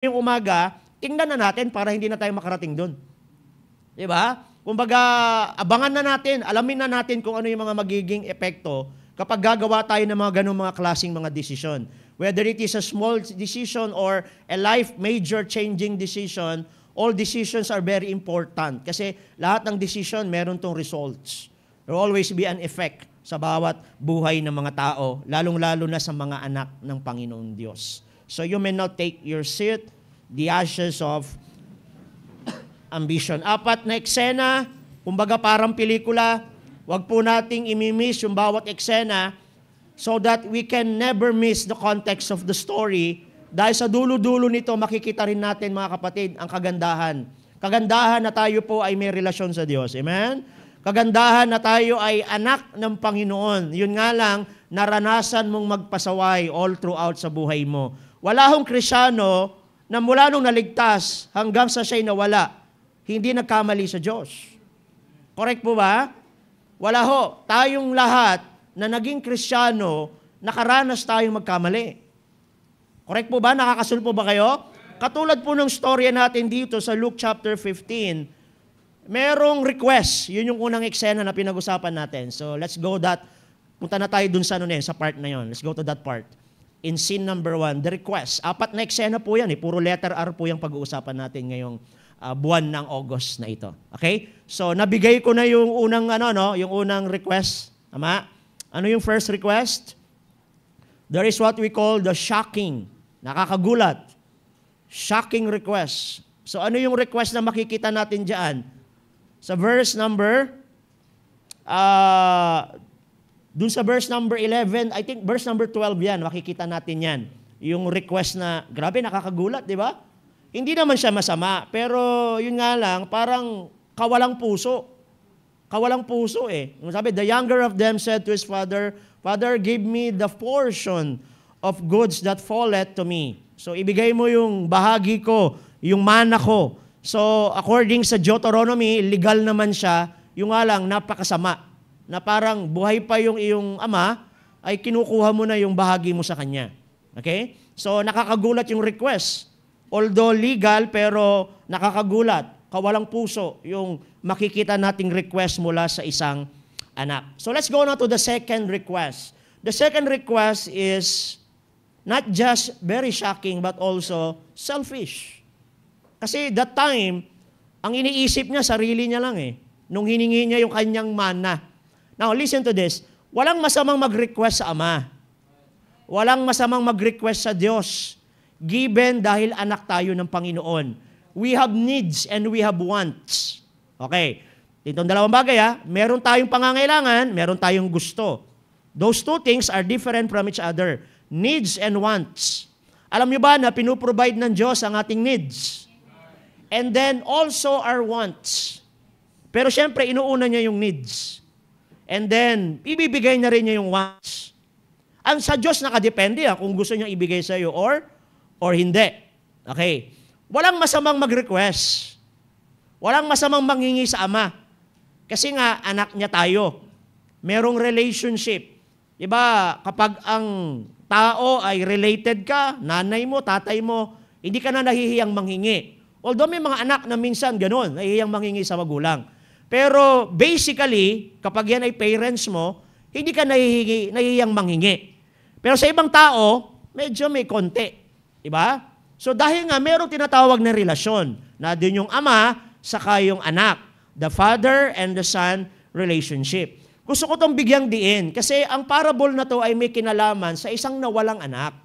yung umaga, tingnan na natin para hindi na tayo makarating doon. Diba? Kumbaga, abangan na natin, alamin na natin kung ano yung mga magiging epekto kapag gagawa tayo ng mga ganung mga klaseng mga desisyon. Whether it is a small decision or a life major changing decision, all decisions are very important. Kasi lahat ng decision, meron tong results. There will always be an effect sa bawat buhay ng mga tao, lalong-lalo na sa mga anak ng Panginoon Diyos. So you may not take your seat, the ashes of ambition. 4 na eksena, kumbaga parang pelikula, wag po nating imimiss yung bawat eksena so that we can never miss the context of the story. Dahil sa dulo-dulo nito, makikita rin natin mga kapatid, ang kagandahan. Kagandahan na tayo po ay may relasyon sa Diyos. Amen? Kagandahan na tayo ay anak ng Panginoon. Yun nga lang, naranasan mong magpasaway all throughout sa buhay mo. Wala hong Krisyano na mula nung naligtas hanggang sa siya'y nawala, hindi nagkamali sa Diyos. Correct po ba? Wala ho. Tayong lahat na naging Krisyano, nakaranas tayong magkamali. Correct po ba? Nakakasul po ba kayo? Katulad po ng storya natin dito sa Luke chapter 15, merong request. Yun yung unang eksena na pinag-usapan natin. So let's go that. Punta na tayo dun sa, sa part na yon. Let's go to that part. In scene number 1, the request. 4 na eksena po yan. Puro letter R po yung pag-uusapan natin ngayong buwan ng August na ito. Okay? So nabigay ko na yung unang yung unang request. Tama? Ano yung first request? There is what we call the shocking. Nakakagulat. Shocking request. So ano yung request na makikita natin diyan? Sa verse number dun sa verse number 11, I think verse number 12 yan, makikita natin yan. Yung request na, grabe, nakakagulat, di ba? Hindi naman siya masama, pero yun nga lang, parang kawalang puso. Kawalang puso eh. Sabi, the younger of them said to his father, Father, give me the portion of goods that falleth to me. So, ibigay mo yung bahagi ko, yung mana ko. So, according sa Deuteronomy, legal naman siya, yung nga lang, napakasama. Na parang buhay pa yung iyong ama, ay kinukuha mo na yung bahagi mo sa kanya. Okay? So, nakakagulat yung request. Although legal, pero nakakagulat. Kawalang puso yung makikita nating request mula sa isang anak. So, let's go now to the second request. The second request is not just very shocking, but also selfish. Kasi that time, ang iniisip niya, sarili niya lang eh. Nung hiningi niya yung kanyang mana. Now, listen to this. Walang masamang mag-request sa Ama. Walang masamang mag-request sa Diyos. Given dahil anak tayo ng Panginoon. We have needs and we have wants. Okay. Itong dalawang bagay meron tayong pangangailangan, meron tayong gusto. Those two things are different from each other. Needs and wants. Alam niyo ba na pinuprovide ng Diyos ang ating needs? And then also our wants. Pero syempre, inuuna niya yung needs. And then, ibibigay na rin niya yung wants. Ang sa Diyos nakadepende kung gusto niya ibigay sa iyo or hindi. Okay. Walang masamang mag-request. Walang masamang manghingi sa Ama. Kasi nga, anak niya tayo. Merong relationship. Diba, kapag ang tao ay related ka, nanay mo, tatay mo, hindi ka na nahihiyang manghingi. Although may mga anak na minsan ganun, nahihiyang manghingi sa magulang. Pero basically, kapag yan ay parents mo, hindi ka nahihiyang manghingi. Pero sa ibang tao, medyo may konti. Diba? So dahil nga merong tinatawag na relasyon na din yung ama saka yung anak. The father and the son relationship. Gusto ko itong bigyang diin kasi ang parable na to ay may kinalaman sa isang nawalang anak.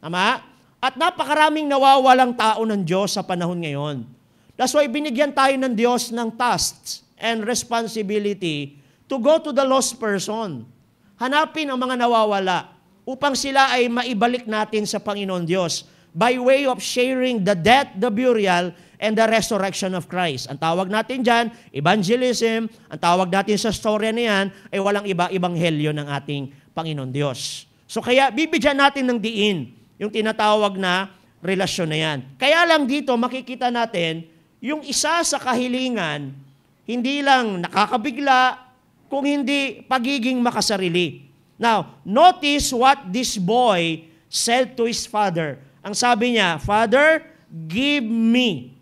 Tama? At napakaraming nawawalang tao ng Diyos sa panahon ngayon. That's why binigyan tayo ng Diyos ng tasks and responsibility to go to the lost person. Hanapin ang mga nawawala upang sila ay maibalik natin sa Panginoon Diyos by way of sharing the death, the burial, and the resurrection of Christ. Ang tawag natin dyan, evangelism. Ang tawag natin sa storya na yan ay walang iba, ebanghelyo ng ating Panginoon Diyos. So kaya bibigyan natin ng diin yung tinatawag na relasyon na yan. Kaya lang dito makikita natin yung isa sa kahilingan, hindi lang nakakabigla, kung hindi pagiging makasarili. Now, notice what this boy said to his father. Ang sabi niya, Father, give me.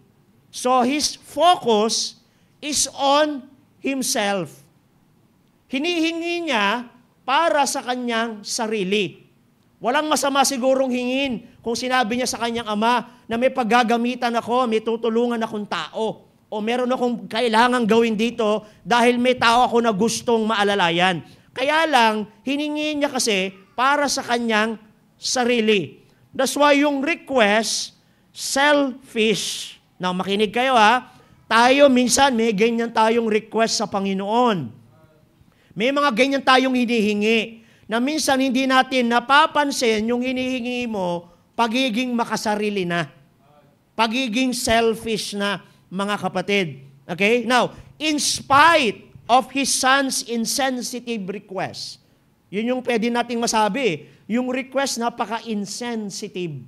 So his focus is on himself. Hinihingi niya para sa kanyang sarili. Walang masama sigurong hingin kung sinabi niya sa kanyang ama na may paggagamitan ako, may tutulungan akong tao, o meron akong kailangang gawin dito dahil may tao ako na gustong maalalayan. Kaya lang, hiningi niya kasi para sa kanyang sarili. That's why yung request, selfish. Now, makinig kayo ha. Tayo minsan, may ganyan tayong request sa Panginoon. May mga ganyan tayong hinihingi na minsan hindi natin napapansin yung hinihingi mo, pagiging makasarili na. Pagiging selfish na, mga kapatid. Okay? Now, in spite of his son's insensitive request, yun yung pwede nating masabi. Yung request napaka-insensitive.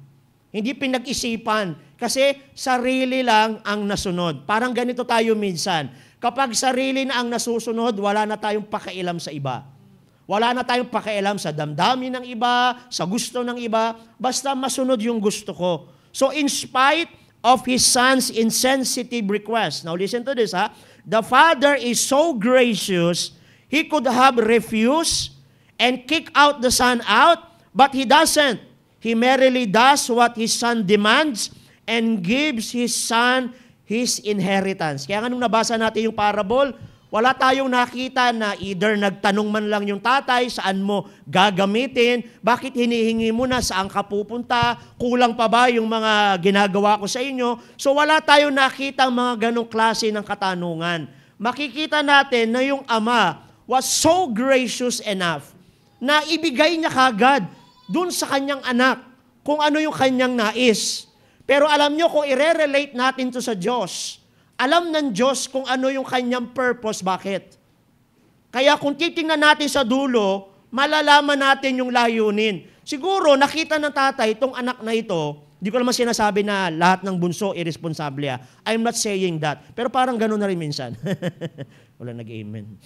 Hindi pinag-isipan. Kasi sarili lang ang nasunod. Parang ganito tayo minsan. Kapag sarili na ang nasusunod, wala na tayong pakialam sa iba. Wala na tayong pakialam sa damdamin ng iba, sa gusto ng iba, basta masunod yung gusto ko. So in spite of his son's insensitive request, now listen to this, the father is so gracious, he could have refused and kicked out the son out, but he doesn't. He merely does what his son demands and gives his son his inheritance. Kaya nga nung nabasa natin yung parable, wala tayong nakita na either nagtanong man lang yung tatay, saan mo gagamitin, bakit hinihingi mo na, saan ka pupunta, kulang pa ba yung mga ginagawa ko sa inyo. So wala tayong nakita mga ganong klase ng katanungan. Makikita natin na yung ama was so gracious enough na ibigay niya kagad dun sa kanyang anak kung ano yung kanyang nais. Pero alam nyo, kung i-relate natin to sa Diyos, alam ng Diyos kung ano yung kanyang purpose, bakit? Kaya kung titingnan natin sa dulo, malalaman natin yung layunin. Siguro, nakita ng tatay, itong anak na ito, di ko naman sinasabi na lahat ng bunso irresponsable. I'm not saying that. Pero parang gano'n na rin minsan. Wala nag-amen.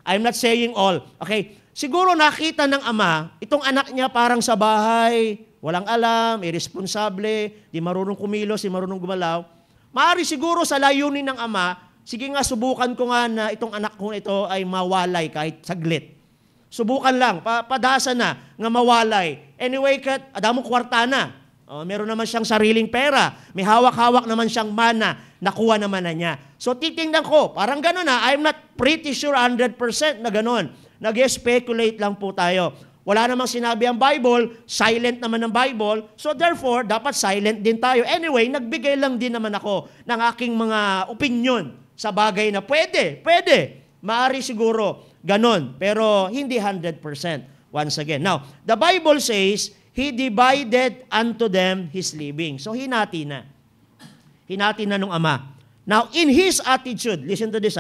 I'm not saying all. Okay, siguro nakita ng ama, itong anak niya parang sa bahay, walang alam, irresponsable, di marunong kumilos, di marunong gumalaw. Maari siguro sa layunin ng ama, sige nga, subukan ko nga na itong anak ko ito ay mawalay kahit saglit. Subukan lang, padasa na nga mawalay. Anyway, adamong kwarta na. Meron naman siyang sariling pera. May hawak-hawak naman siyang mana. Nakuha naman na niya. So titingnan ko, parang gano'n na. I'm not pretty sure 100% na gano'n. Nag-speculate lang po tayo. Wala namang sinabi ang Bible, silent naman ang Bible, so therefore, dapat silent din tayo. Anyway, nagbigay lang din naman ako ng aking mga opinion sa bagay na pwede. Maari siguro ganon, pero hindi 100%. Once again. Now, the Bible says, He divided unto them His living. So, hinati na. Hinati na nung ama. Now, in His attitude, listen to this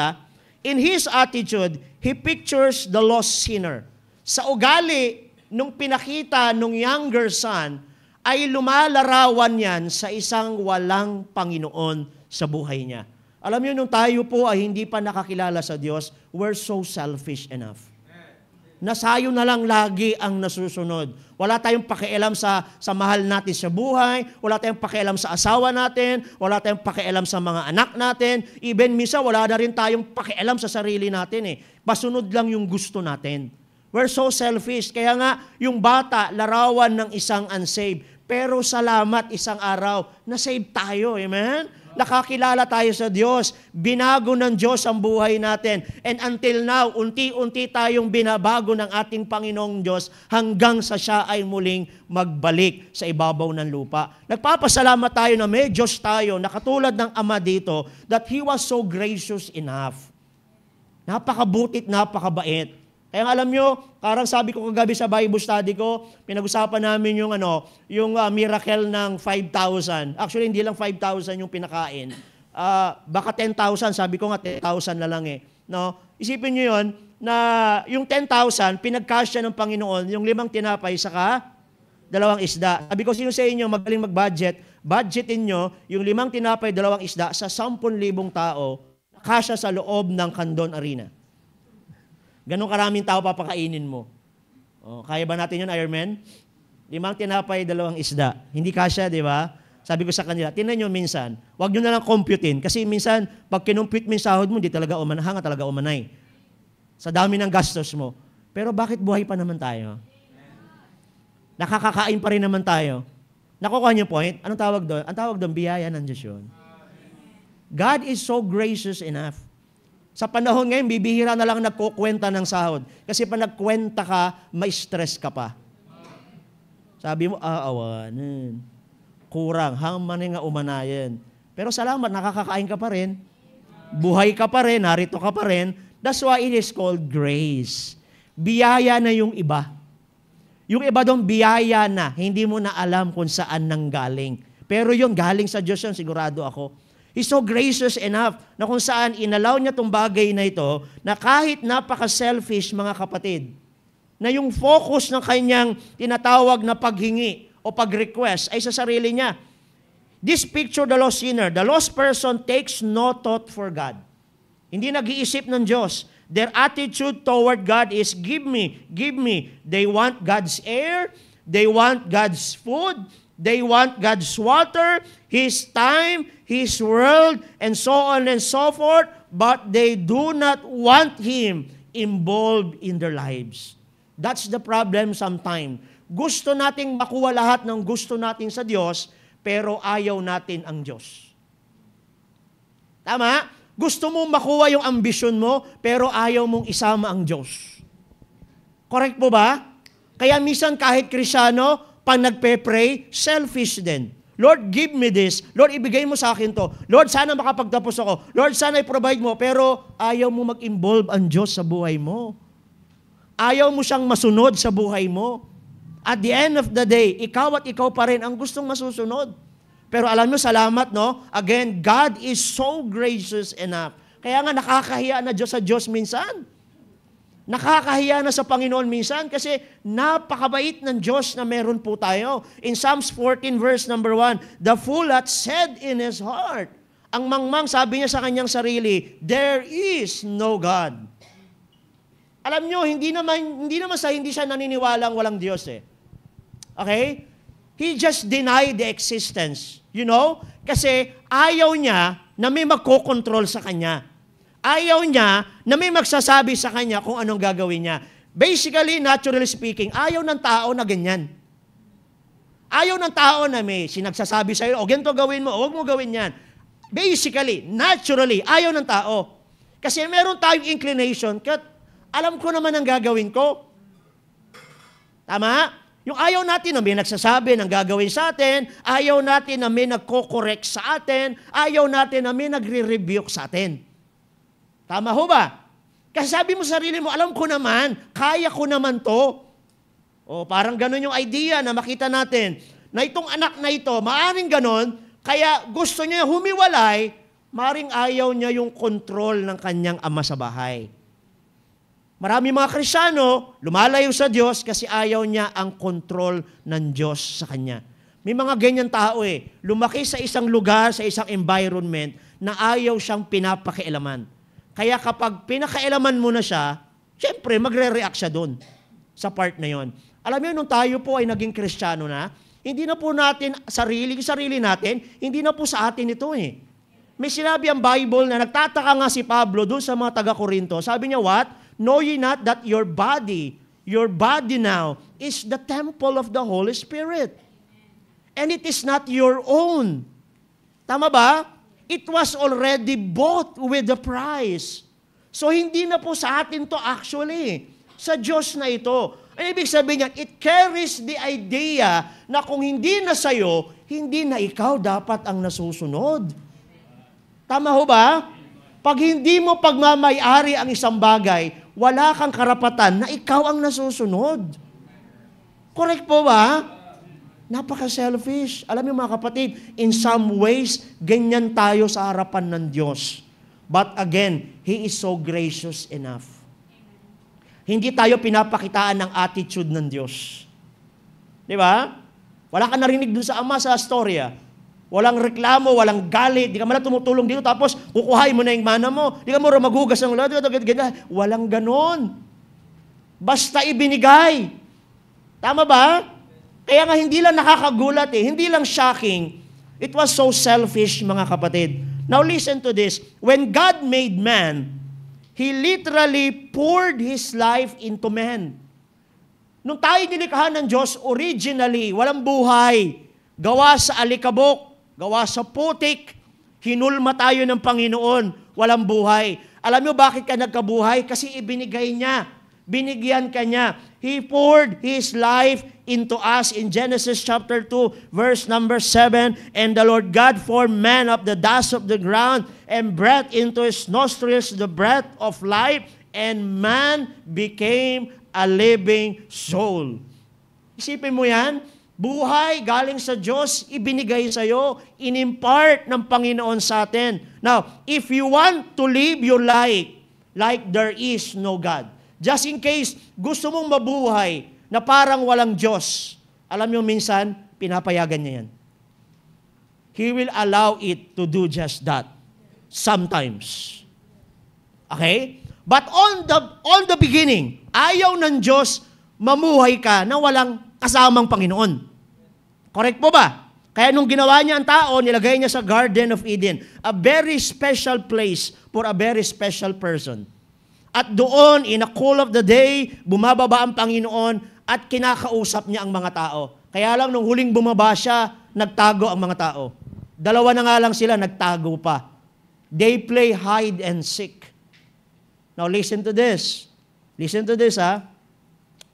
in His attitude, He pictures the lost sinner. Sa ugali, nung pinakita nung younger son, ay lumalarawan yan sa isang walang Panginoon sa buhay niya. Alam niyo, nung tayo po ay hindi pa nakakilala sa Diyos, we're so selfish enough. Nasayo na lang lagi ang nasusunod. Wala tayong pakialam sa mahal natin sa buhay, wala tayong pakialam sa asawa natin, wala tayong pakialam sa mga anak natin, even misa wala na rin tayong pakialam sa sarili natin. Pasunod lang yung gusto natin. We're so selfish. Kaya nga, yung bata, larawan ng isang unsaved. Pero salamat, isang araw, na-save tayo. Amen? Nakakilala tayo sa Diyos. Binago ng Diyos ang buhay natin. And until now, unti-unti tayong binabago ng ating Panginoong Diyos hanggang sa siya ay muling magbalik sa ibabaw ng lupa. Nagpapasalamat tayo na may Diyos tayo na katulad ng Ama dito that He was so gracious enough. Napakabutit, napakabait. Kaya alam nyo, parang sabi ko kagabi sa Bible study ko, pinag-usapan namin yung miracle ng 5,000. Actually, hindi lang 5,000 yung pinakain. Baka 10,000, sabi ko nga 10,000 na lang No? Isipin nyo yun, na yung 10,000, pinagkasya ng Panginoon, yung 5 tinapay, saka 2 isda. Sabi ko, sino sa inyo magaling mag-budget, budgetin nyo yung 5 tinapay, 2 isda sa 10,000 tao, kasya sa loob ng Candon Arena. Ganong karaming tao papakainin mo. Kaya ba natin yun, Ironman? 5 tinapay, 2 isda. Hindi kasya, di ba? Sabi ko sa kanila, tingnan nyo minsan, huwag nyo na lang computein. Kasi minsan, pag kinumpute mo yung sahod mo, hindi talaga umanahan, talaga umanay. Sa dami ng gastos mo. Pero bakit buhay pa naman tayo? Nakakakain pa rin naman tayo. Nakukuha niyo point? Anong tawag doon? Ang tawag doon, biyaya ng Diyos yun. God is so gracious enough. Sa panahon ngayon, bibihira na lang nagkukwenta ng sahod. Kasi pag nagkwenta ka, may stress ka pa. Sabi mo, awanan. Kurang, hangman nga umanayan. Pero salamat, nakakakain ka pa rin. Buhay ka pa rin, narito ka pa rin. That's why it is called grace. Biyaya na yung iba. Yung iba doon, biyaya na. Hindi mo na alam kung saan nanggaling. Pero yun, galing sa Diyos yun, sigurado ako. He's so gracious enough na kung saan inalaw niya itong bagay na ito na kahit napaka-selfish, mga kapatid, na yung focus ng kanyang tinatawag na paghingi o pag-request ay sa sarili niya. This picture the lost sinner. The lost person takes no thought for God. Hindi nag-iisip ng Diyos. Their attitude toward God is, give me, give me. They want God's air. They want God's food. They want God's water, His time, His world, and so on and so forth, but they do not want Him involved in their lives. That's the problem sometimes. Gusto nating makuha lahat ng gusto natin sa Diyos, pero ayaw natin ang Diyos. Tama? Gusto mong makuha yung ambisyon mo, pero ayaw mong isama ang Diyos. Correct po ba? Kaya minsan kahit Kristyano, pag nagpe-pray, selfish din. Lord, give me this. Lord, ibigay mo sa akin to. Lord, sana makapagtapos ako. Lord, sana i-provide mo. Pero ayaw mo mag-involve ang Diyos sa buhay mo. Ayaw mo siyang masunod sa buhay mo. At the end of the day, ikaw at ikaw pa rin ang gustong masusunod. Pero alam mo, salamat, no? Again, God is so gracious enough. Kaya nga nakakahiya na Diyos sa Diyos minsan. Nakakahiya na sa Panginoon minsan kasi napakabait ng Diyos na meron po tayo. In Psalms 14 verse number 1, the fool hath said in his heart. Ang mangmang sabi niya sa kanyang sarili, there is no God. Alam nyo, hindi siya naniniwalang walang Diyos eh. Okay? He just denied the existence. You know? Kasi ayaw niya na may magkokontrol sa kanya. Ayaw niya na may magsasabi sa kanya kung anong gagawin niya. Basically, naturally speaking, ayaw ng tao na ganyan. Ayaw ng tao na may sinagsasabi sa'yo, o ganito gawin mo, o huwag mo gawin yan. Basically, naturally, ayaw ng tao. Kasi meron tayong inclination, kat alam ko naman ang gagawin ko. Tama? Yung ayaw natin na may nagsasabi ng gagawin sa atin, ayaw natin na may nagko-correct sa atin, ayaw natin na may nagre-rebuke sa atin. Tama ho ba? Kasi sabi mo sa sarili mo, alam ko naman, kaya ko naman to. O parang ganun yung idea na makita natin, na itong anak na ito, maaring ganun, kaya gusto niya humiwalay, maaring ayaw niya yung control ng kanyang ama sa bahay. Marami mga Kristyano, lumalayo sa Diyos kasi ayaw niya ang control ng Diyos sa kanya. May mga ganyan tao eh, lumaki sa isang lugar, sa isang environment, na ayaw siyang pinapakialaman. Kaya kapag pinakailaman mo na siya, siyempre, magre-react siya doon sa part na yon. Alam mo, nung tayo po ay naging Kristyano na, hindi na po natin, sarili natin, hindi na po sa atin ito eh. May sinabi ang Bible na nagtataka nga si Pablo doon sa mga taga-Korinto. Sabi niya, what? Know ye not that your body now, is the temple of the Holy Spirit. And it is not your own. Tama ba? It was already bought with the price. So, hindi na po sa atin to actually. Sa Diyos na ito. Ang ibig sabihin niya, it carries the idea na kung hindi na sa'yo, hindi na ikaw dapat ang nasusunod. Tama ho ba? Pag hindi mo pagmamayari ang isang bagay, wala kang karapatan na ikaw ang nasusunod. Correct po ba? Napaka-selfish. Alam niyo mga kapatid, in some ways, ganyan tayo sa harapan ng Diyos. But again, He is so gracious enough. Hindi tayo pinapakitaan ng attitude ng Diyos. Di ba? Wala ka narinig dun sa ama sa storya. Walang reklamo, walang galit, di ka man tumutulong dito, tapos kukuhain mo na yung mana mo. Di ka mo maghugas ng ulo, walang ganon. Basta ibinigay. Tama ba? Kaya nga hindi lang nakakagulat hindi lang shocking. It was so selfish, mga kapatid. Now listen to this. When God made man, He literally poured His life into man. Nung tayo nilikha ng Diyos, originally, walang buhay. Gawa sa alikabok, gawa sa putik, hinulma tayo ng Panginoon, walang buhay. Alam niyo bakit ka nagkabuhay? Kasi ibinigay niya. Binigyan ka niya. He poured His life into us in Genesis chapter 2, verse number 7. And the Lord God formed man of the dust of the ground and breathed into his nostrils the breath of life, and man became a living soul. Isipin mo yan, buhay galing sa Diyos, ibinigay sa iyo, inimpart ng Panginoon sa atin. Now, if you want to live your life like there is no God, just in case gusto mong mabuhay na parang walang Diyos, alam niyo minsan, pinapayagan niya yan. He will allow it to do just that. Sometimes. Okay? But on the beginning, ayaw ng Diyos mamuhay ka na walang kasamang Panginoon. Correct po ba? Kaya nung ginawa niya ang tao, nilagay niya sa Garden of Eden, a very special place for a very special person. At doon, in a cool of the day, bumababa ang Panginoon at kinakausap niya ang mga tao. Kaya lang nung huling bumaba siya, nagtago ang mga tao. Dalawa na nga lang sila, nagtago pa. They play hide and seek. Now listen to this. Listen to this, ha.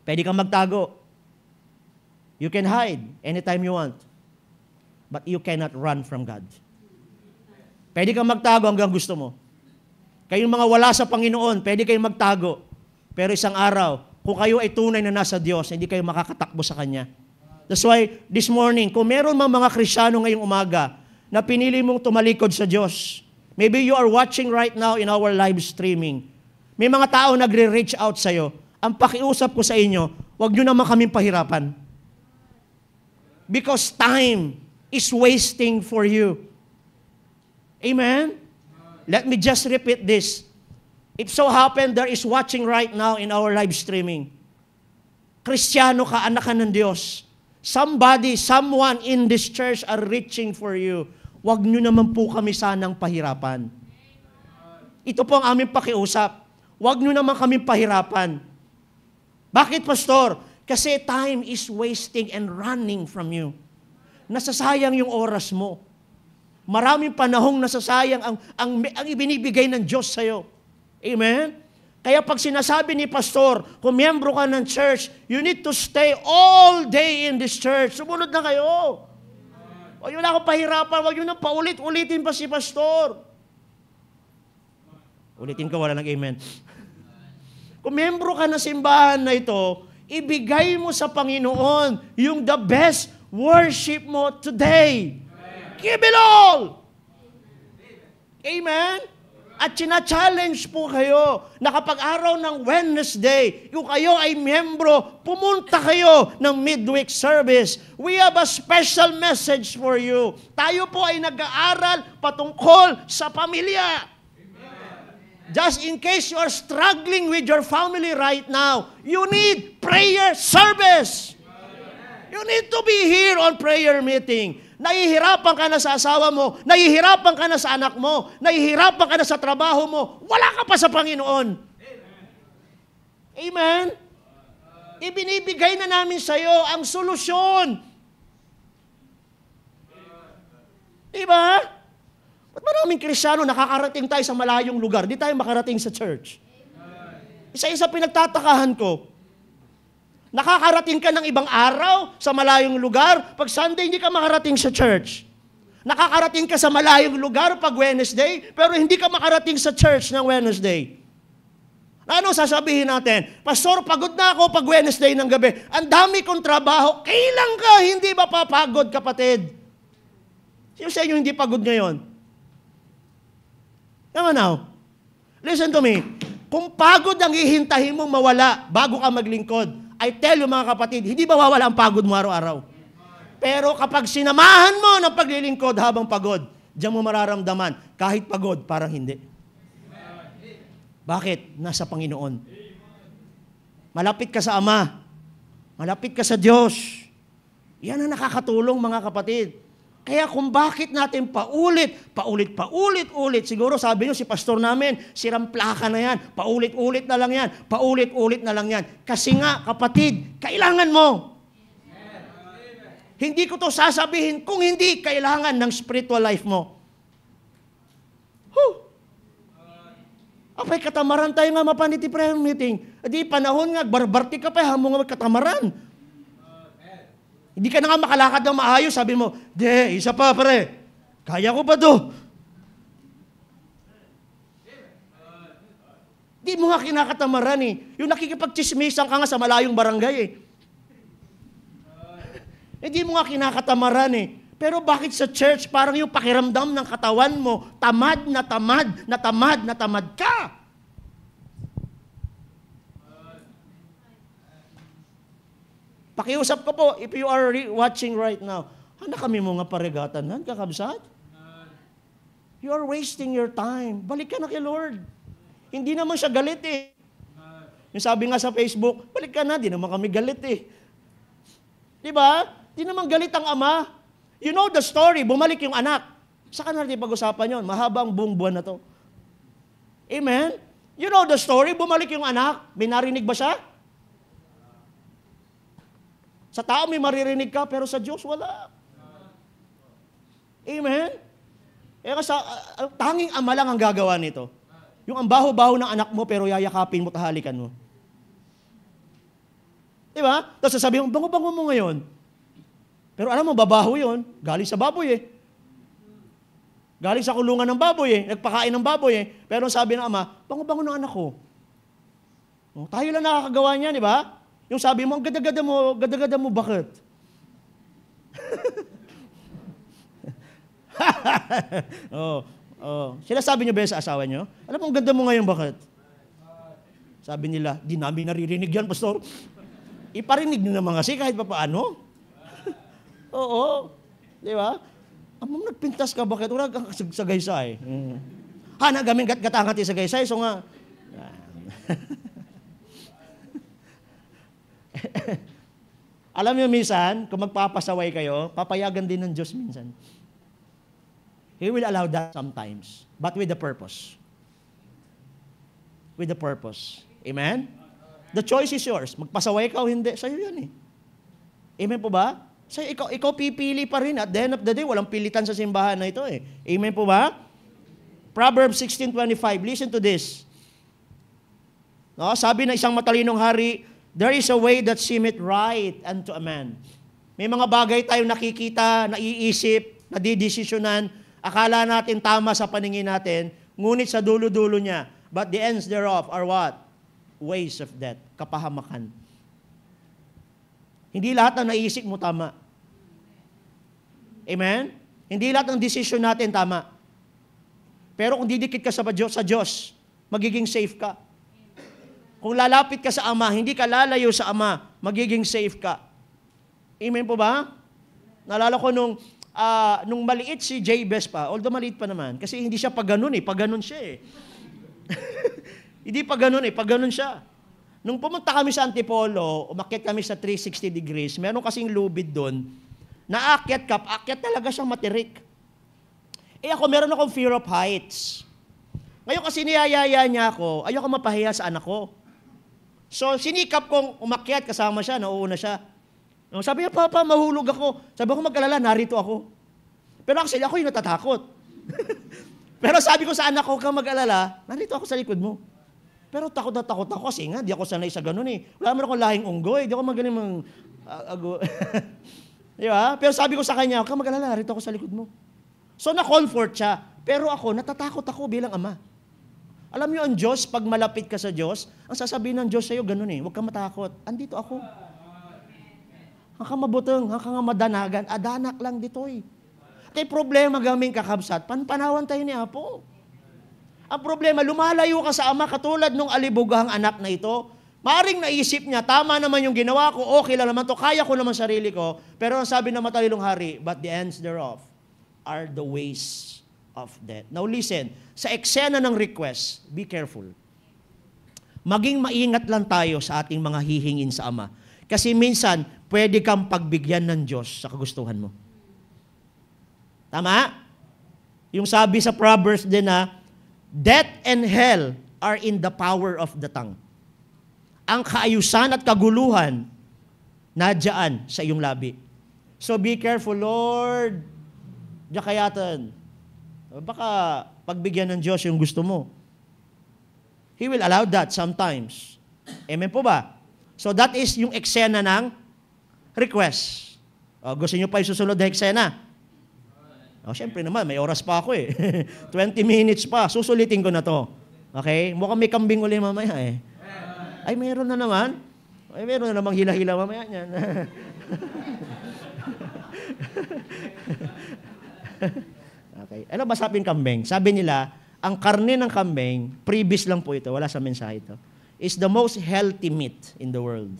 Pwede kang magtago. You can hide anytime you want. But you cannot run from God. Pwede kang magtago hanggang gusto mo. Kayong mga wala sa Panginoon, pwede kayong magtago. Pero isang araw, kung kayo ay tunay na nasa Diyos, hindi kayo makakatakbo sa Kanya. That's why, this morning, kung meron mang mga Kristiyano ngayong umaga na pinili mong tumalikod sa Diyos, maybe you are watching right now in our live streaming. May mga tao nagre-reach out sa'yo. Ang pakiusap ko sa inyo, huwag nyo naman kaming pahirapan. Because time is wasting for you. Amen? Let me just repeat this. It so happened there is watching right now in our live streaming. Kristiyano ka, anak ka ng Diyos. Somebody, someone in this church are reaching for you. Huwag nyo naman po kami sanang pahirapan. Ito po ang aming pakiusap. Huwag nyo naman kami pahirapan. Bakit, Pastor? Kasi time is wasting and running from you. Nasasayang yung oras mo. Maraming panahong nasasayang ang ibinibigay ng Diyos sa'yo. Amen? Kaya pag sinasabi ni Pastor, kung miyembro ka ng church, you need to stay all day in this church. Sumunod na kayo. Huwag nyo na akong pahirapan. Huwag nyo na paulit-ulitin pa si Pastor. Ulitin ko, wala nang amen. Kung miyembro ka ng simbahan na ito, ibigay mo sa Panginoon yung the best worship mo today. Give it all! Amen? At sina-challenge po kayo na kapag araw ng Wednesday, kung kayo ay miyembro, pumunta kayo ng midweek service. We have a special message for you. Tayo po ay nag-aaral patungkol sa pamilya. Just in case you are struggling with your family right now, you need prayer service. You need to be here on prayer meeting. Nahihirapan ka na sa asawa mo, nahihirapan ka na sa anak mo, nahihirapan ka na sa trabaho mo, wala ka pa sa Panginoon. Amen? Ibinibigay na namin sa iyo ang solusyon. Diba? Ba't maraming Kristiyano nakakarating tayo sa malayong lugar, di tayo makarating sa church? Isa-isa pinagtatakahan ko. Nakakarating ka ng ibang araw sa malayong lugar, pag Sunday hindi ka makarating sa church. Nakakarating ka sa malayong lugar pag Wednesday, pero hindi ka makarating sa church ng Wednesday. Ano sasabihin natin? Pastor, pagod na ako pag Wednesday ng gabi. Ang dami kong trabaho. Kailan ka hindi mapapagod, kapatid? Sino sa inyo hindi pagod ngayon? Come on now. Listen to me. Kung pagod ang hihintahin mong mawala bago ka maglingkod, I tell you mga kapatid, hindi ba mawala ang pagod mo araw-araw? Pero kapag sinamahan mo ng paglilingkod habang pagod, diyan mo mararamdaman, kahit pagod, parang hindi. Bakit? Nasa Panginoon. Malapit ka sa Ama. Malapit ka sa Diyos. Yan ang nakakatulong, mga kapatid. Kaya kung bakit natin paulit, siguro sabi nyo, si pastor namin, siramplaka na yan, paulit-ulit na lang yan, paulit-ulit na lang yan. Kasi nga, kapatid, kailangan mo. Hindi ko to sasabihin kung hindi kailangan ng spiritual life mo. Apay, katamaran tayo nga mapaniti prayer meeting. Di panahon nga, barbarti ka pa, hamong nga katamaran. Hindi ka na nga makalakad ng maayos, sabi mo, isa pa pare, kaya ko pa to. Di mo nga kinakatamaran eh. Yung nakikipagchismisan ka nga sa malayong barangay eh. Hindi mo nga kinakatamaran eh. Pero bakit sa church, parang yung pakiramdam ng katawan mo, tamad na tamad, na tamad na tamad ka? Pakiusap ko po, if you are watching right now, handa kami mo nga paregatan, kakabsat? You are wasting your time. Balik ka na kay Lord. Hindi naman siya galit eh. Yung sabi nga sa Facebook, balik ka na, di naman kami galit eh. Di ba? Di naman galit ang ama. You know the story, bumalik yung anak. Saka natin pag-usapan yun, mahabang buong buwan na to. Amen? You know the story, bumalik yung anak. May narinig ba siya? Sa tao may maririnig ka, pero sa Diyos wala. Amen? Tanging ama lang ang gagawa nito. Yung ang baho-baho ng anak mo, pero yayakapin mo, tahalikan mo. Diba? Tapos sasabihin mo, bango-bango mo ngayon. Pero alam mo, babaho yun. Galing sa baboy eh. Galing sa kulungan ng baboy eh. Nagpakain ng baboy eh. Pero sabi ng ama, bango-bango ng anak ko. Tayo lang nakakagawa niya, di ba? Yung sabi mo, gada-gada mo, bakit? Sinasabi niyo ba sa asawa niyo? Alam mo, ang ganda mo ngayon, bakit? Sabi nila, di namin naririnig yan, pastor. Iparinig nyo naman kasi kahit pa paano. Oo. Di ba? Amang nagpintas ka, bakit? Wala kang sagaysay. Nagamin gatangat sa gaysay, so nga. Alam niyo minsan, kung magpapasaway kayo, papayagan din ng Diyos minsan. He will allow that sometimes, but with the purpose. With the purpose. Amen? The choice is yours. Magpasaway ka o hindi, sa'yo yan eh. Amen po ba? So, ikaw pipili pa rin. At the end of the day, walang pilitan sa simbahan na ito eh. Amen po ba? Proverbs 16:25. Listen to this. No, sabi ng isang matalinong hari, there is a way that seemeth right unto a man. May mga bagay tayong nakikita, naiisip, nadidesisyonan, akala natin tama sa paningin natin, ngunit sa dulo-dulo niya, but the ends thereof are what? Ways of death, kapahamakan. Hindi lahat ng naisip mo tama. Amen? Hindi lahat ng desisyon natin tama. Pero kung didikit ka sa Diyos, magiging safe ka. Kung lalapit ka sa Ama, hindi ka lalayo sa Ama, magiging safe ka. Amen po ba? Naalala ko nung maliit si Jabez pa, although maliit pa naman, kasi hindi siya pag ganun eh, pag ganun siya eh. Hindi pag ganun eh, pag ganun siya. Nung pumunta kami sa Antipolo, umakyat kami sa 360 degrees, meron kasing lubid doon, naakyat ka, akyat talaga siyang matirik. Ako, meron akong fear of heights. Ngayon kasi niyayaya niya ako, ayoko mapahiya sa anak ko. So, sinikap kong umakyat, kasama siya, nauuna siya. Sabi niya, Papa, mahulog ako. Sabi ko, mag-alala, narito ako. Pero actually, ako yung natatakot. Pero sabi ko sa anak ko, kang mag-alala, narito ako sa likod mo. Pero takot na takot ako kasi nga, di ako sanay sa ganun eh. Wala mo akong lahing unggoy, di ako magaling di ba? Pero sabi ko sa kanya, kang mag-alala, narito ako sa likod mo. So, na-comfort siya. Pero ako, natatakot ako bilang ama. Alam niyo, ang Diyos, pag malapit ka sa Diyos, ang sasabihin ng Diyos sa'yo, ganun eh, huwag kang matakot. Andito ako. Hanggang mabutang, hanggang madanagan, adanak lang dito eh. Kaya problema gaming kakabsat, panpanawan tayo ni Apo. Ang problema, lumalayo ka sa ama katulad nung alibughang anak na ito. Maaring naisip niya, tama naman yung ginawa ko, okay lang naman to, kaya ko naman sarili ko. Pero ang sabi ng matalinong hari, but the ends thereof are the ways of death. Now listen, sa eksena ng request, be careful. Maging maingat lang tayo sa ating mga hihingin sa Ama. Kasi minsan, pwede kang pagbigyan ng Diyos sa kagustuhan mo. Tama? Yung sabi sa Proverbs din na, death and hell are in the power of the tongue. Ang kaayusan at kaguluhan, nadyan sa iyong labi. So be careful, Lord. Diyan kayatan. Baka pagbigyan ng Diyos yung gusto mo. He will allow that sometimes. Amen po ba? So that is yung eksena ng request. Gusto nyo pa yung susunod na eksena? Siyempre naman, may oras pa ako eh. 20 minutes pa. Susulitin ko na to. Okay? Mukhang may kambing uli mamaya eh. Ay, meron na naman. Ay, meron na namang hila-hila mamaya niyan. Okay. Ano ba sabi ng kambing? Sabi nila, ang karne ng kambing, previous lang po ito, wala sa mensahe ito, is the most healthy meat in the world.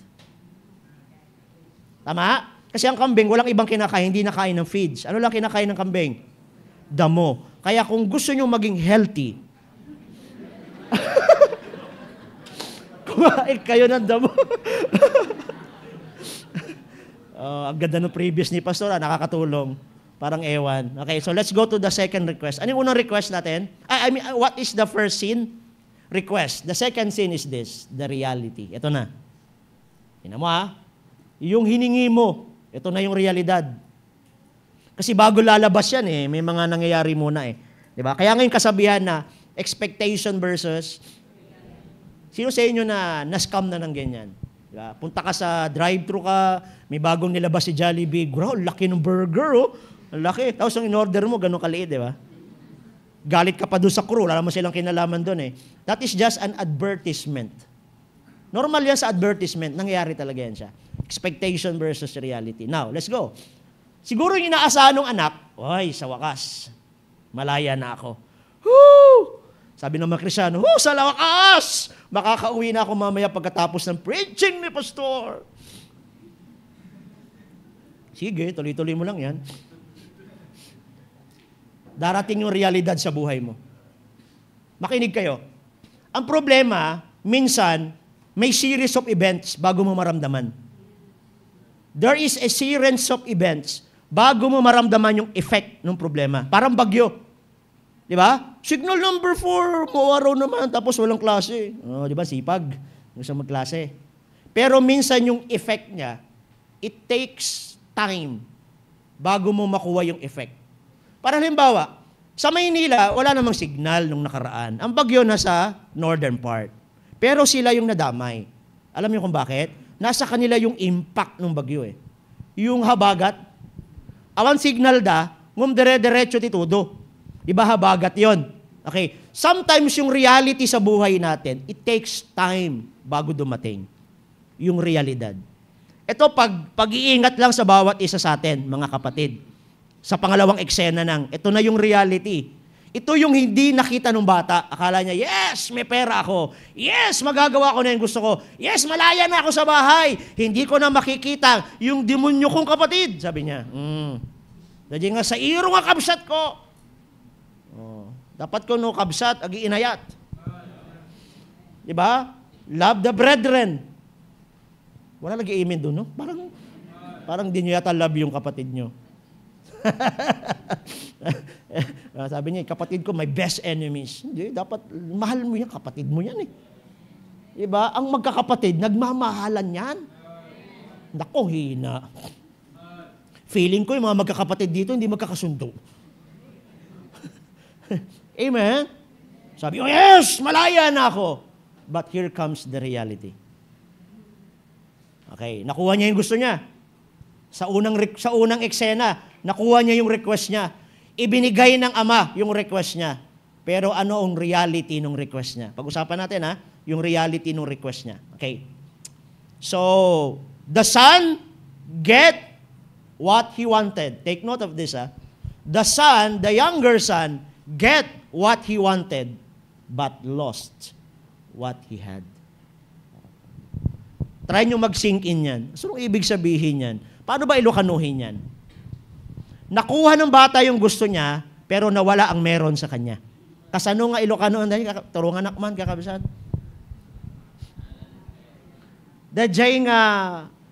Tama? Kasi ang kambing, walang ibang kinakain, hindi nakain ng feeds. Ano lang kinakain ng kambing? Damo. Kaya kung gusto nyo maging healthy, kumain kayo ng damo. Ang ganda ng previous ni Pastor, nakakatulong. Parang ewan. Okay, so let's go to the second request. Ano yung unang request natin? I mean, what is the first sin? Request. The second sin is this, the reality. Ito na. Tingnan mo ha. Yung hiningi mo, ito na yung realidad. Kasi bago lalabas yan eh, may mga nangyayari muna eh. Diba? Kaya ngayon kasabihan na expectation versus sino sa inyo na na-scam na ng ganyan? Diba? Punta ka sa drive-thru ka, may bagong nilabas si Jollibee. Bro, laki ng burger oh. Ang laki. Tapos ang in-order mo, ganun kaliit, di ba? Galit ka pa doon sa crew. Wala mo silang kinalaman doon eh. That is just an advertisement. Normal yan sa advertisement. Nangyayari talaga yan siya. Expectation versus reality. Now, let's go. Siguro yung inaasahan ng anak, ay, sa wakas, malaya na ako. Woo! Sabi ng mga Kristyano, sa wakas! Makakauwi na ako mamaya pagkatapos ng preaching ni Pastor. Sige, tuloy-tuloy mo lang yan. Darating yung realidad sa buhay mo. Makinig kayo. Ang problema, minsan, may series of events bago mo maramdaman. There is a series of events bago mo maramdaman yung effect ng problema. Parang bagyo. Di ba? Signal number 4, araw naman, tapos walang klase. Di ba? Sipag. Gusto magklase. Pero minsan yung effect niya, it takes time bago mo makuha yung effect. Para halimbawa, sa Maynila, wala namang signal nung nakaraan. Ang bagyo nasa northern part. Pero sila yung nadamay. Alam niyo kung bakit? Nasa kanila yung impact ng bagyo eh. Yung habagat, awan signal da, ngum dire-diretso ti todo. Iba habagat yon. Okay. Sometimes yung reality sa buhay natin, it takes time bago dumating yung realidad. Ito, pag-iingat lang sa bawat isa sa atin, mga kapatid. Sa pangalawang eksena ito na yung reality. Ito yung hindi nakita ng bata. Akala niya, yes, may pera ako. Yes, magagawa ko na yung gusto ko. Yes, malaya na ako sa bahay. Hindi ko na makikita yung demonyo kong kapatid. Sabi niya, Dadi nga sa iro nga kabsat ko. Dapat ko no kabsat, agi inayat. Diba? Love the brethren. Wala lagi amen doon, no? Parang di nyo yata love yung kapatid nyo. Sabi niya, kapatid ko, my best enemies. Hindi, dapat, mahal mo yan, kapatid mo yan eh. Diba? Ang magkakapatid, nagmamahalan yan. Nako, hina. Feeling ko yung mga magkakapatid dito, hindi magkakasundo. Amen? Sabi, oh yes, malaya na ako. But here comes the reality. Okay, nakuha niya yung gusto niya. Sa unang eksena, nakuha niya yung request niya. Ibinigay ng ama yung request niya. Pero ano ang reality ng request niya? Pag-usapan natin yung reality ng request niya. Okay. So, the son get what he wanted. Take note of this. The son, the younger son, get what he wanted, but lost what he had. Try nyo mag-sink in yan. So, anong ibig sabihin yan? Paano ba ilokanuhin yan? Nakuha ng bata yung gusto niya, pero nawala ang meron sa kanya. Kasano nga Ilocano, turungan nakman, kakabisat. Dajay nga,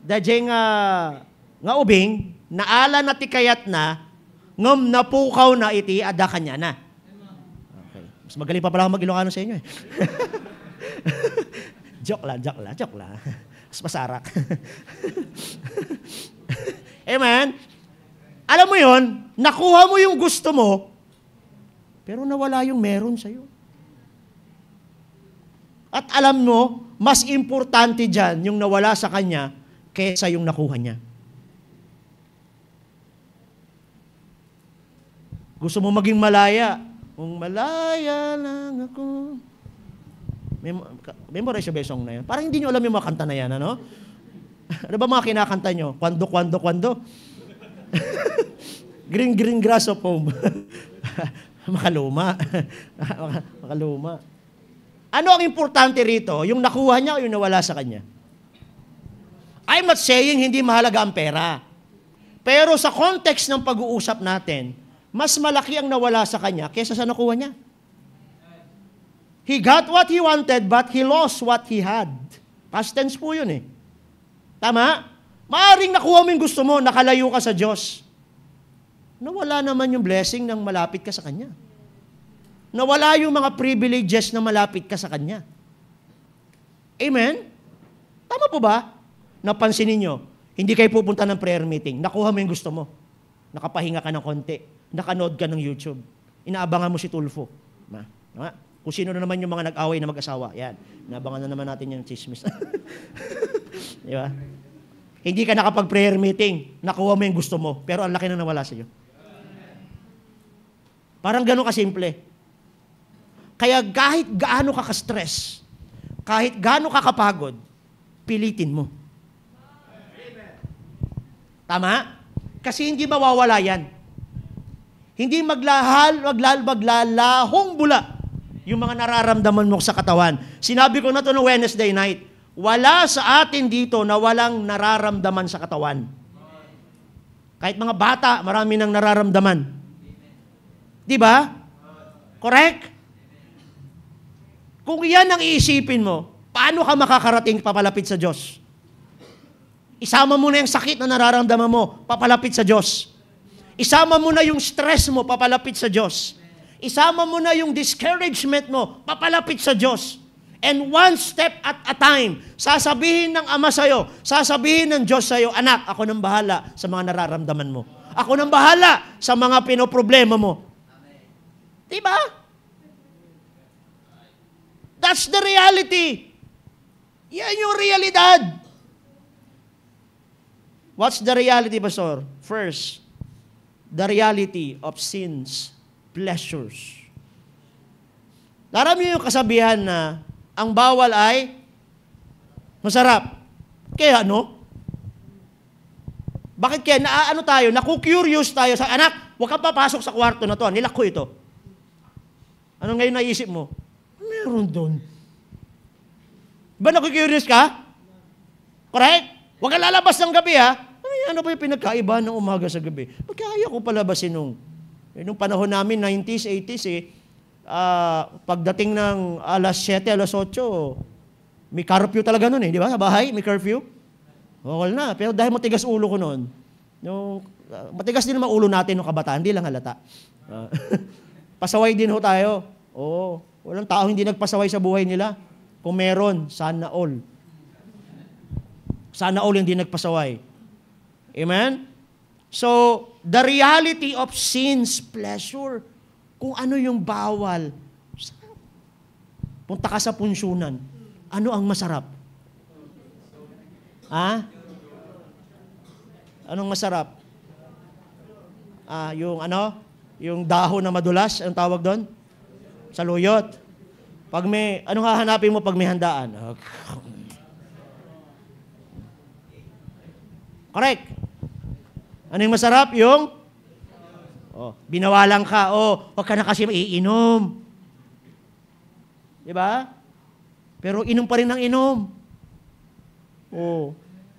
Dajay nga ubing, naala na ti kayat na, ngam napukaw na iti ada kanya na. Okay. Mas magaling pa pala ako mag-Ilocano sa inyo eh. Joke lang. Mas masarak. Amen? Alam mo yon, nakuha mo yung gusto mo, pero nawala yung meron sa'yo. At alam mo, mas importante dyan yung nawala sa kanya kaysa yung nakuha niya. Gusto mo maging malaya? Kung malaya lang ako. Memorize ba yung song na yan? Parang hindi nyo alam yung mga kanta na yan, ano? Ano ba mga kinakanta nyo? Kwando. Green grass of home. Makaluma. Makaluma. Ano ang importante rito? Yung nakuha niya o yung nawala sa kanya? I'm not saying hindi mahalaga ang pera. Pero sa context ng pag-uusap natin, mas malaki ang nawala sa kanya kaysa sa nakuha niya. He got what he wanted, but he lost what he had. Past tense po yun eh. Tama? Maaring nakuha mo yung gusto mo, nakalayo ka sa Diyos. Nawala naman yung blessing nang malapit ka sa Kanya. Nawala yung mga privileges na malapit ka sa Kanya. Amen? Tama po ba? Napansin ninyo, hindi kayo pupunta ng prayer meeting, nakuha mo yung gusto mo. Nakapahinga ka ng konti, nakanood ka ng YouTube, inaabangan mo si Tulfo. Tama? Kung sino na naman yung mga nag-away na mag-asawa, yan. Inaabangan na naman natin yung chismis. Di ba? Hindi ka nakapag-prayer meeting, nakuha mo yung gusto mo, pero ang laki na nawala sa iyo. Parang gano'n kasimple. Kaya kahit gaano ka ka-stress, kahit gaano ka kapagod, pilitin mo. Tama? Kasi hindi mawawala yan. Hindi maglalahong bula yung mga nararamdaman mo sa katawan. Sinabi ko na to no Wednesday night, wala sa atin dito na walang nararamdaman sa katawan. Kahit mga bata, marami nang nararamdaman. Di ba? Correct? Kung yan ang iisipin mo, paano ka makakarating papalapit sa Diyos? Isama mo na yung sakit na nararamdaman mo, papalapit sa Diyos. Isama mo na yung stress mo, papalapit sa Diyos. Isama mo na yung discouragement mo, papalapit sa Diyos. And one step at a time, sasabihin ng Ama sa'yo, sasabihin ng Diyos sa'yo, anak, ako nang bahala sa mga nararamdaman mo. Ako nang bahala sa mga pinoproblema mo. Diba? That's the reality. Yan yung realidad. What's the reality, Pastor? First, the reality of sins, pleasures. Narami yung kasabihan na ang bawal ay masarap. Kaya ano? Bakit kaya? Naano tayo? Naku-curious tayo sa anak, huwag kang papasok sa kwarto na to. Nilak ko ito. Ano ngayon naisip mo? Meron doon. Ba naku-curious ka? Correct? Huwag kang lalabas ng gabi ha. Ay, ano ba yung pinagkaiba ng umaga sa gabi? Magkaya ko palabasin nung panahon namin, 90s, 80s pagdating ng alas 7, alas 8, may curfew talaga nun di ba? Sa bahay, may curfew. Okay na. Pero dahil matigas ulo ko noon, matigas din naman ulo natin nung kabataan, hindi lang halata. Pasaway din ho tayo. Oo. Walang tao hindi nagpasaway sa buhay nila. Kung meron, sana all. Sana all hindi nagpasaway. Amen? So, the reality of sin's pleasure. Kung ano yung bawal. Punta ka sa punsyonan. Ano ang masarap? Ha? Anong masarap? Yung ano? Yung dahon na madulas, anong tawag doon? Saluyot. Pag may, anong hahanapin mo pag may handaan? Correct. Ano yung masarap? Yung binawalan ka. Huwag ka na kasi maiinom. Diba? Pero inom pa rin ng inom.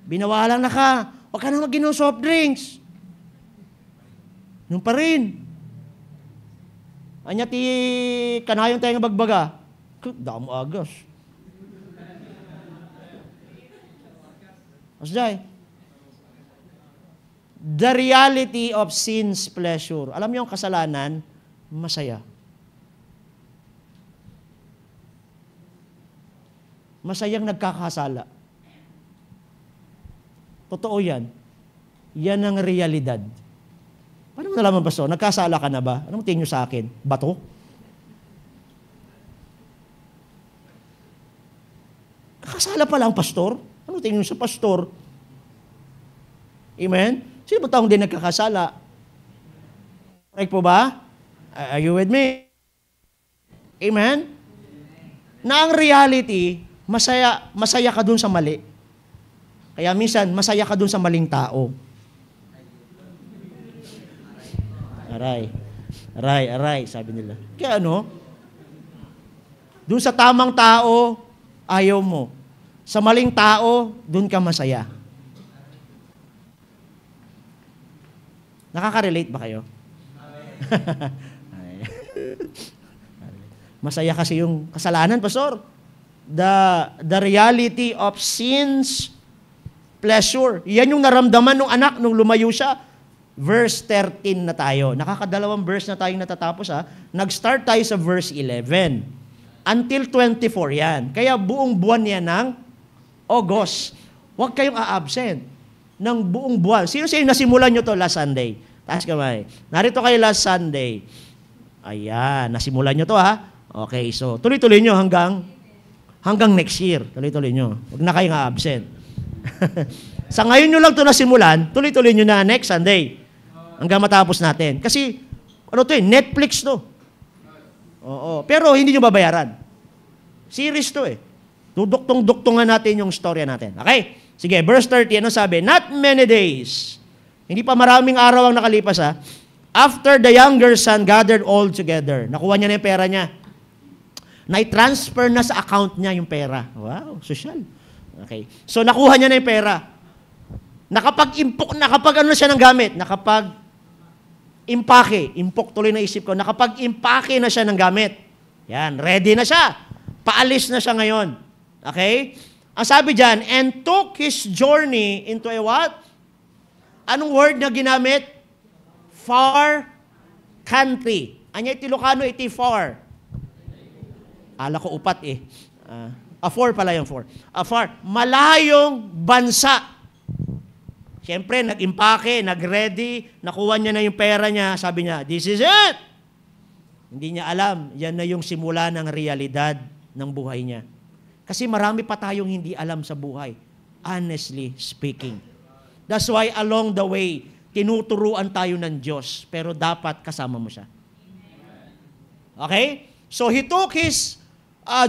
Binawalan na ka. Huwag ka na mag-inom soft drinks. Inom pa rin. Anya ti kanayong tayo nga bagbaga. Damo agas. Asday. The reality of sin's pleasure. Alam niyo ang kasalanan, masaya. Masayang nagkakasala. Totoo yan. Yan ang realidad. Paano mo nalaman, Pastor? Nagkasala ka na ba? Anong tingin nyo sa akin? Bato? Kakasala pa lang, Pastor? Anong tingin nyo sa Pastor? Amen? Sino ba taong din nagkakasala? Correct po ba? Are you with me? Amen? Na ang reality, masaya ka dun sa mali. Kaya minsan, masaya ka dun sa maling tao. Aray, sabi nila. Kaya ano? Dun sa tamang tao, ayaw mo. Sa maling tao, dun ka masaya. Nakaka-relate ba kayo? Masaya kasi yung kasalanan, Pastor. The reality of sin's pleasure. Yan yung naramdaman ng anak nung lumayo siya. Verse 13 na tayo. Nakakadalawang verse na tayong natatapos. Nag-start tayo sa verse 11. Until 24 yan. Kaya buong buwan yan ng August. Huwag kayong a-absent ng buong buwan. Sino nasimulan nyo to last Sunday? Taas kamay. Narito kayo last Sunday. Ayan, nasimulan nyo to ha. Okay, so tuloy-tuloy nyo hanggang next year. Tuloy-tuloy nyo. Huwag na kayong a-absent. Sa ngayon nyo lang to nasimulan, tuloy-tuloy nyo na next Sunday. Hanggang matapos natin. Kasi, ano to Netflix to. Oo. Pero hindi nyo babayaran. Series to Duduktong-duktungan natin yung storya natin. Okay? Sige, verse 30, ano sabi? Not many days. Hindi pa maraming araw ang nakalipas After the younger son gathered all together. Nakuha niya na yung pera niya. Na-transfer na sa account niya yung pera. Wow, social. Okay. So, nakuha niya na yung pera. Nakapag ano siya ng gamit? Impok tuloy na isip ko. Nakapag-impake na siya ng gamit. Yan, ready na siya. Paalis na siya ngayon. Okay? Ang sabi dyan, and took his journey into a what? Anong word na ginamit? Far country. Anya iti Ilocano, iti far. Ala ko upat far pala yung far. Far. Malayong bansa. Siyempre, nag-impake, nag-ready, nakuha niya na yung pera niya. Sabi niya, this is it! Hindi niya alam, yan na yung simula ng realidad ng buhay niya. Kasi marami pa tayong hindi alam sa buhay. Honestly speaking. That's why along the way, tinuturuan tayo ng Diyos, pero dapat kasama mo siya. Okay? So he took his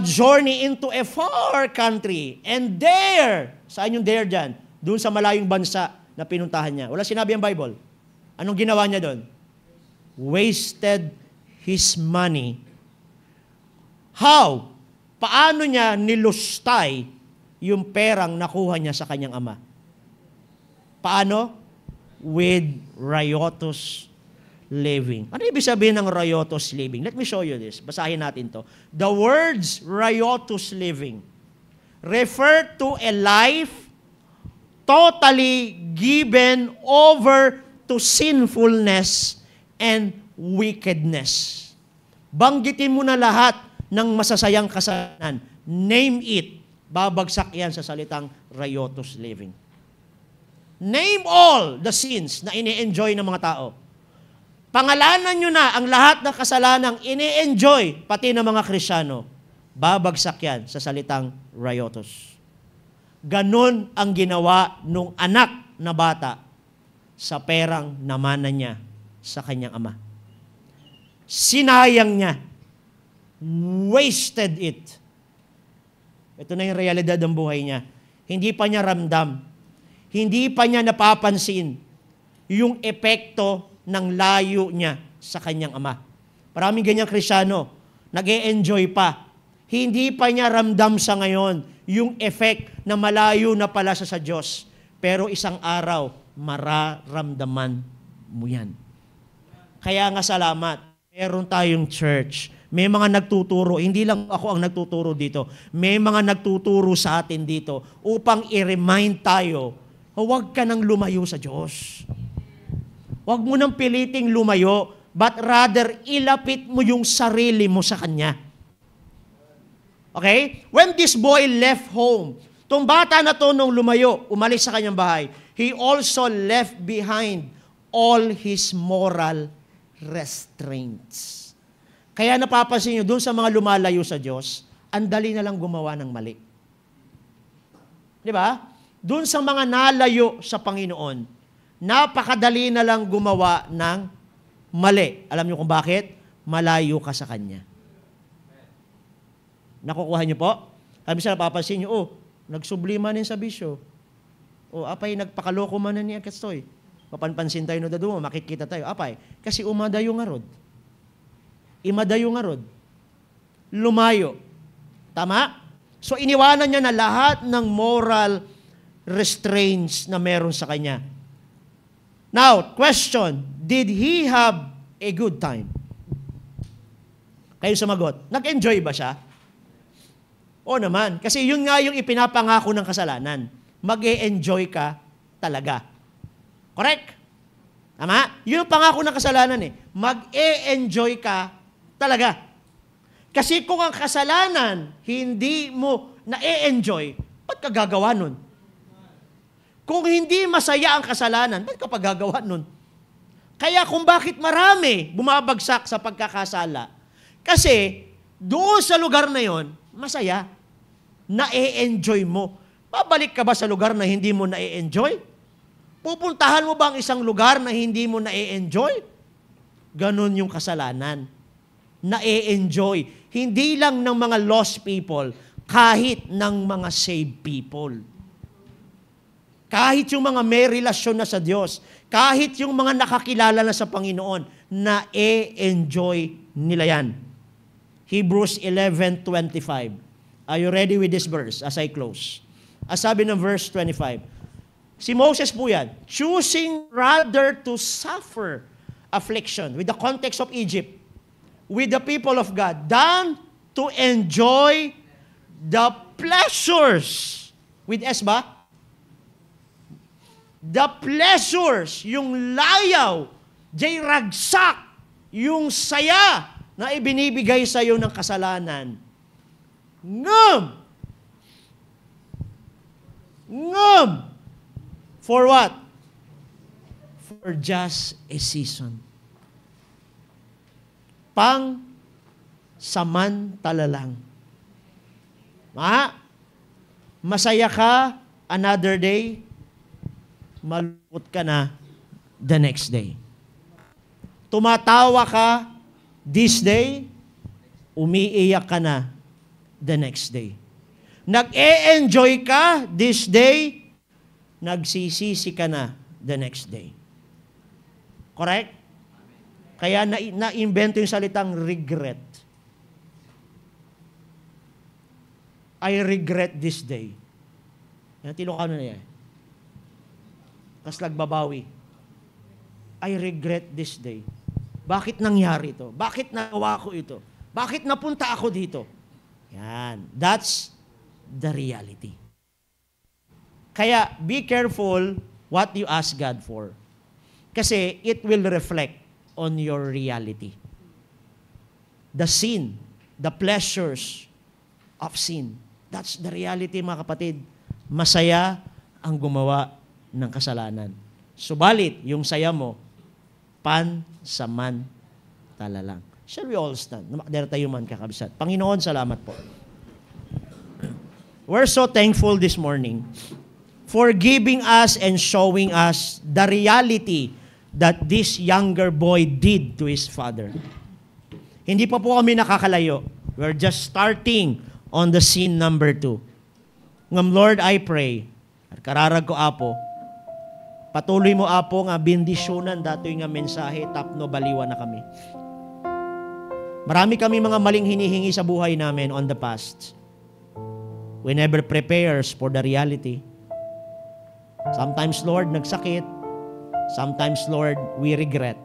journey into a far country, and there, saan yung there dyan? Doon sa malayong bansa na pinuntahan niya. Wala sinabi ang Bible. Anong ginawa niya doon? Wasted his money. How? Paano niya nilustay yung perang nakuha niya sa kanyang ama? Paano? With riotous living. Ano ibig sabihin ng riotous living? Let me show you this. Basahin natin to. The words riotous living refer to a life totally given over to sinfulness and wickedness. Banggitin mo na lahat ng masasayang kasalanan. Name it. Babagsak yan sa salitang riotous living. Name all the sins na ini-enjoy ng mga tao. Pangalanan nyo na ang lahat ng kasalanang ini-enjoy, pati ng mga Kristiyano. Babagsak yan sa salitang riotous. Ganon ang ginawa nung anak na bata sa perang namana niya sa kanyang ama. Sinayang niya. Wasted it. Ito na yung realidad ng buhay niya. Hindi pa niya ramdam. Hindi pa niya napapansin yung epekto ng layo niya sa kanyang ama. Maraming ganyang Kristiyano, nag-e-enjoy pa. Hindi pa niya ramdam sa ngayon yung effect na malayo na pala sa Diyos. Pero isang araw, mararamdaman mo yan. Kaya nga salamat, meron tayong church. May mga nagtuturo, hindi lang ako ang nagtuturo dito. May mga nagtuturo sa atin dito upang i-remind tayo, huwag ka nang lumayo sa Diyos. Huwag mo nang piliting lumayo, but rather ilapit mo yung sarili mo sa Kanya. Okay? When this boy left home, tong bata na to nung lumayo, umalis sa kanyang bahay, he also left behind all his moral restraints. Kaya napapansin nyo, doon sa mga lumalayo sa Diyos, ang dali na lang gumawa ng mali. Di ba? Doon sa mga nalayo sa Panginoon, napakadali na lang gumawa ng mali. Alam nyo kung bakit? Malayo ka sa Kanya. Nakukuha niyo po? Kami sa napapansin niyo, nagsublima nin sa bisyo. Apay, nagpakaloko man na niya kastoy. Mapanpansin tayo no dadu, makikita tayo. Apay, kasi umadayo nga rod. Imadayo nga rod. Lumayo. Tama? So, iniwanan niya na lahat ng moral restraints na meron sa kanya. Now, question, did he have a good time? Kayo sumagot, nag-enjoy ba siya? O naman, kasi yun nga yung ipinapangako ng kasalanan. Mag-e-enjoy ka talaga. Correct? Tama? Yun yung pangako ng kasalanan eh. Mag-e-enjoy ka talaga. Kasi kung ang kasalanan, hindi mo na-e-enjoy, ba't ka gagawa nun? Kung hindi masaya ang kasalanan, ba't ka pa gagawa nun? Kaya kung bakit marami bumabagsak sa pagkakasala, kasi doon sa lugar na yon, masaya. Na-e-enjoy mo. Babalik ka ba sa lugar na hindi mo na-e-enjoy? Pupuntahan mo ba ang isang lugar na hindi mo na-e-enjoy? Ganon yung kasalanan. Na-e-enjoy. Hindi lang ng mga lost people, kahit ng mga saved people. Kahit yung mga may relasyon na sa Diyos, kahit yung mga nakakilala na sa Panginoon, na-e-enjoy nila yan. Hebrews 11:25. Are you ready with this verse as I close? As sabi ng verse 25, si Moses po yan, choosing rather to suffer affliction with the context of Egypt, with the people of God, than to enjoy the pleasures. With S ba? The pleasures, yung layaw, jay ragsak, yung saya na ibinibigay sa iyo ng kasalanan. Ngam! For what? For just a season. Samantala lang. Masaya ka another day, malungkot ka na the next day. Tumatawa ka this day, umiiyak ka na the next day. Nag-e-enjoy ka this day, nagsisisi ka na the next day. Correct? Kaya na-invento yung salitang regret. I regret this day. Yan, Tilokano na yan. Kas nagbabawi. I regret this day. Bakit nangyari ito? Bakit nagawa ko ito? Bakit napunta ako dito? Yan. That's the reality. Kaya, be careful what you ask God for. Kasi it will reflect on your reality. The sin, the pleasures of sin. That's the reality, mga kapatid. Masaya ang gumawa ng kasalanan. Subalit, yung saya mo, pansamantala lang. Shall we all stand? Namakdera tayo man, kakabsat. Panginoon, salamat po. We're so thankful this morning for giving us and showing us the reality that this younger boy did to his father. Hindi pa po kami nakakalayo. We're just starting on the scene number 2. Ngam Lord, I pray, kararag ko apo, patuloy mo apo nga bendisyonan datoy nga mensahe tapno baliwan na kami. Marami kami mga maling hinihingi sa buhay namin on the past. We never prepares for the reality. Sometimes, Lord, nagsakit. Sometimes, Lord, we regret.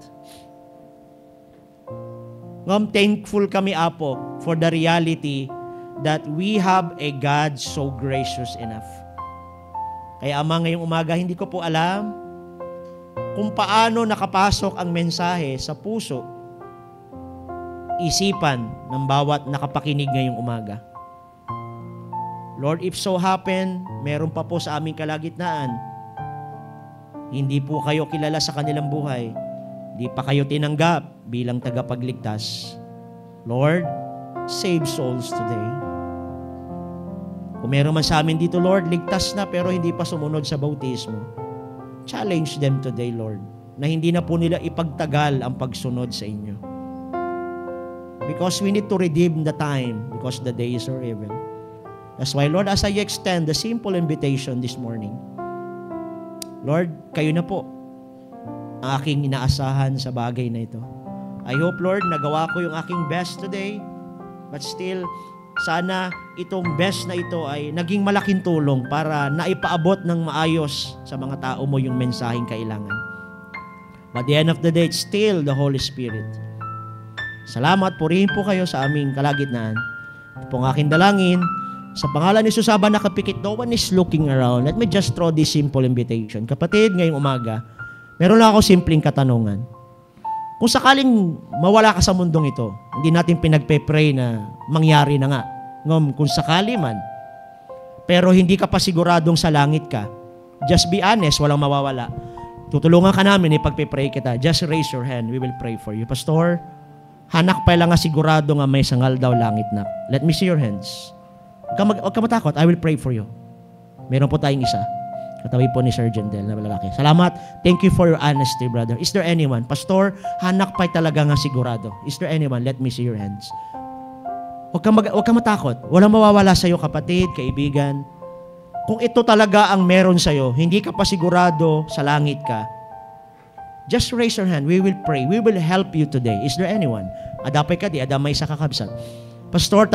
Ngam, thankful kami, Apo, for the reality that we have a God so gracious enough. Kaya, Ama, ngayong umaga, hindi ko po alam kung paano nakapasok ang mensahe sa puso, isipan ng bawat nakapakinig ngayong umaga. Lord, if so happen, meron pa po sa aming kalagitnaan, hindi po kayo kilala sa kanilang buhay, hindi pa kayo tinanggap bilang tagapagligtas. Lord, save souls today. Kung meron man sa amin dito, Lord, ligtas na pero hindi pa sumunod sa bautismo, challenge them today, Lord, na hindi na po nila ipagtagal ang pagsunod sa inyo. Because we need to redeem the time because the days are evil. That's why, Lord, as I extend the simple invitation this morning, Lord, kayo na po ang aking inaasahan sa bagay na ito. I hope, Lord, nagawa ko yung aking best today, but still, sana itong best na ito ay naging malaking tulong para naipaabot ng maayos sa mga tao mo yung mensaheng kailangan. But at the end of the day, it's still the Holy Spirit. Salamat, purihin po kayo sa aming kalagitnaan. Ito pong aking dalangin. Sa pangalan ni Jesus, habang nakapikit, no one is looking around. Let me just throw this simple invitation. Kapatid, ngayong umaga, meron lang ako simpleng katanungan. Kung sakaling mawala ka sa mundong ito, hindi natin pinagpe-pray na mangyari na nga. Kung sakali man, pero hindi ka pa siguradong sa langit ka, just be honest, walang mawawala. Tutulungan ka namin, ipagpe-pray kita. Just raise your hand, we will pray for you. Pastor, hanak pa lang nga sigurado nga may sangal daw langit na. Let me see your hands. Huwag ka matakot, I will pray for you. Meron po tayong isa. Katabi po ni Sir Jendel na lalaki. Salamat. Thank you for your honesty, brother. Is there anyone? Pastor, hanak pa'y talaga nga sigurado. Is there anyone? Let me see your hands. Huwag ka matakot. Walang mawawala sa'yo, kapatid, kaibigan. Kung ito talaga ang meron sa'yo, hindi ka pa sigurado sa langit ka, just raise your hand. We will pray. We will help you today. Is there anyone? Adapay ka di, adamay sa kakabsat. Pastor,